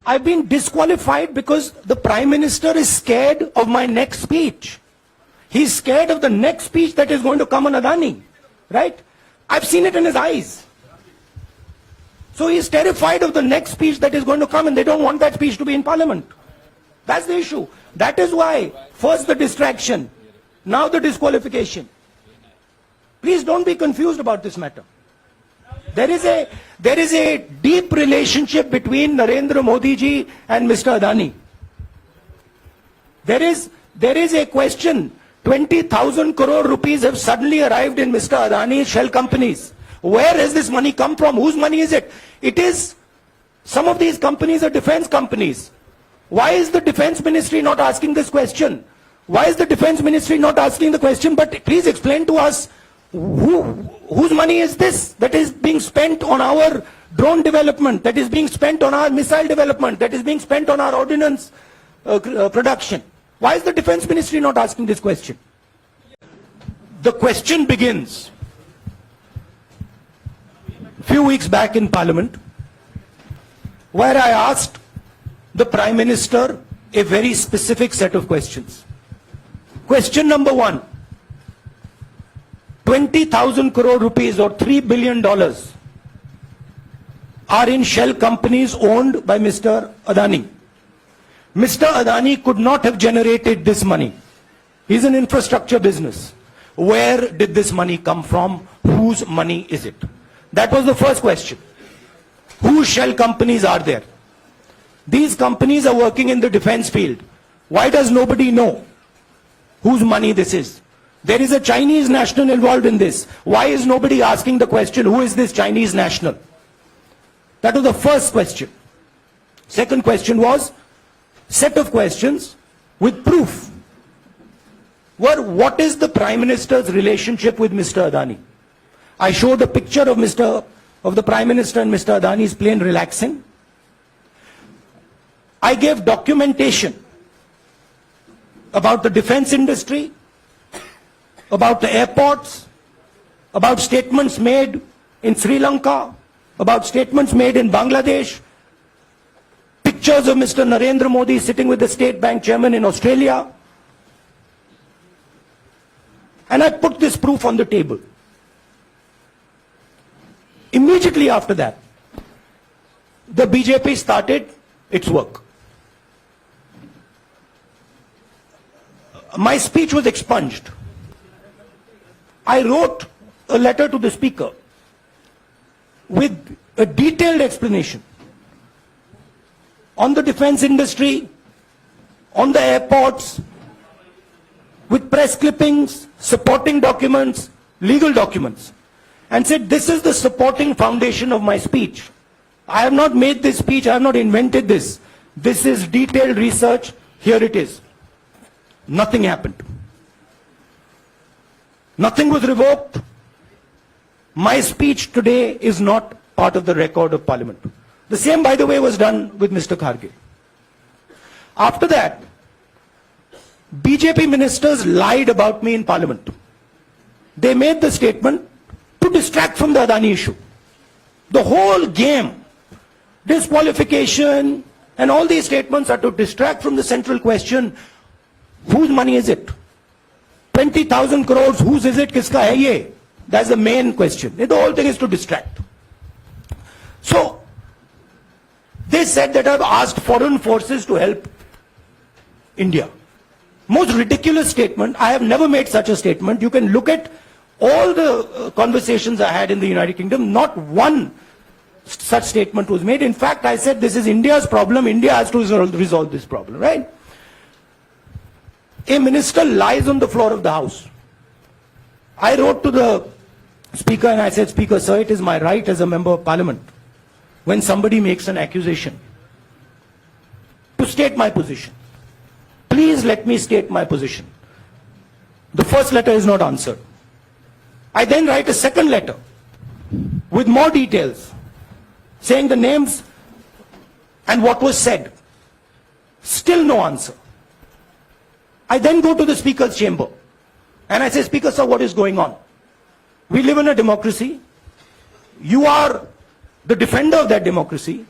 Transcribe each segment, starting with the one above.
I've been disqualified because the Prime Minister is scared of my next speech. He's scared of the next speech that is going to come on Adani. Right? I've seen it in his eyes. So he's terrified of the next speech that is going to come, and they don't want that speech to be in Parliament. That's the issue. That is why, first the distraction, now the disqualification. Please don't be confused about this matter. There is a deep relationship between Narendra Modi ji and Mr. Adani. There is a question. 20,000 crore rupees have suddenly arrived in Mr. Adani's shell companies. Where has this money come from? Whose money is it? It is, some of these companies are defense companies. Why is the defense ministry not asking this question? Why is the defense ministry not asking the question? But please explain to us, whose money is this that is being spent on our drone development, that is being spent on our missile development, that is being spent on our ordnance production? Why is the defense ministry not asking this question? The question begins a few weeks back in Parliament, where I asked the Prime Minister a very specific set of questions. Question number one, 20,000 crore rupees or $3 billion are in shell companies owned by Mr. Adani. Mr. Adani could not have generated this money. He's an infrastructure business. Where did this money come from? Whose money is it? That was the first question. Whose shell companies are there? These companies are working in the defense field. Why does nobody know whose money this is? There is a Chinese national involved in this. Why is nobody asking the question, who is this Chinese national? That was the first question. Second question was, set of questions with proof. What is the Prime Minister's relationship with Mr. Adani? I showed a picture of the Prime Minister and Mr. Adani's plane relaxing. I gave documentation about the defense industry, about the airports, about statements made in Sri Lanka, about statements made in Bangladesh, pictures of Mr. Narendra Modi sitting with the State Bank chairman in Australia. And I put this proof on the table. Immediately after that, the BJP started its work. My speech was expunged. I wrote a letter to the Speaker with a detailed explanation on the defense industry, on the airports, with press clippings, supporting documents, legal documents, and said this is the supporting foundation of my speech. I have not made this speech, I have not invented this. This is detailed research, here it is. Nothing happened. Nothing was revoked. My speech today is not part of the record of Parliament. The same, by the way, was done with Mr. Kharge. After that, BJP ministers lied about me in Parliament. They made the statement to distract from the Adani issue. The whole game, disqualification, and all these statements are to distract from the central question, whose money is it? 20,000 crores, whose is it? Kiska hai ye? That's the main question. The whole thing is to distract. So, they said that I've asked foreign forces to help India. Most ridiculous statement. I have never made such a statement. You can look at all the conversations I had in the United Kingdom. Not one such statement was made. In fact, I said this is India's problem. India has to resolve this problem, right? A minister lies on the floor of the House. I wrote to the Speaker and I said, Speaker, sir, it is my right as a member of Parliament, when somebody makes an accusation, to state my position. Please let me state my position. The first letter is not answered. I then write a second letter with more details, saying the names and what was said. Still no answer. I then go to the Speaker's chamber and I say, Speaker, sir, what is going on? We live in a democracy. You are the defender of that democracy.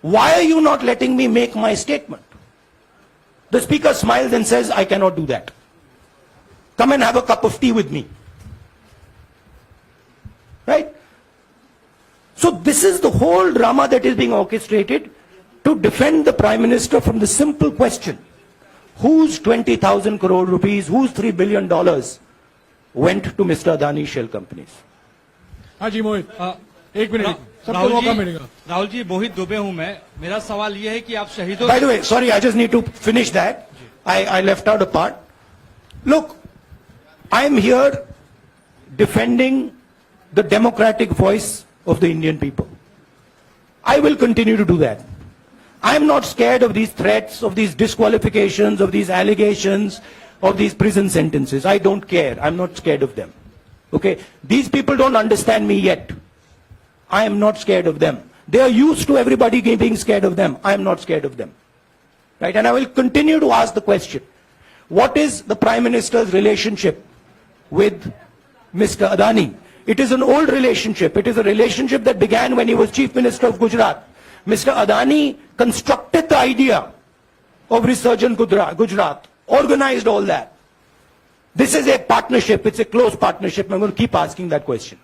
Why are you not letting me make my statement? The speaker smiles and says, I cannot do that. Come and have a cup of tea with me. Right? So this is the whole drama that is being orchestrated to defend the Prime Minister from the simple question. Whose 20,000 crore rupees, whose $3 billion went to Mr. Adani shell companies? हाँ जी मोहित, एक minute सबको मौका मिलेगा। राहुल जी, मोहित दुबे हूं मैं। मेरा सवाल ये है कि आप शहीदों। By the way, sorry, I just need to finish that. I left out a part. Look, I am here defending the democratic voice of the Indian people. I will continue to do that. I am not scared of these threats, of these disqualifications, of these allegations, of these prison sentences. I don't care. I'm not scared of them. Okay? These people don't understand me yet. I am not scared of them. They are used to everybody being scared of them. I am not scared of them. Right? And I will continue to ask the question. What is the Prime Minister's relationship with Mr. Adani? It is an old relationship. It is a relationship that began when he was Chief Minister of Gujarat. Mr. Adani constructed the idea of Resurgent Gujarat, organized all that. This is a partnership. It's a close partnership. I'm going to keep asking that question.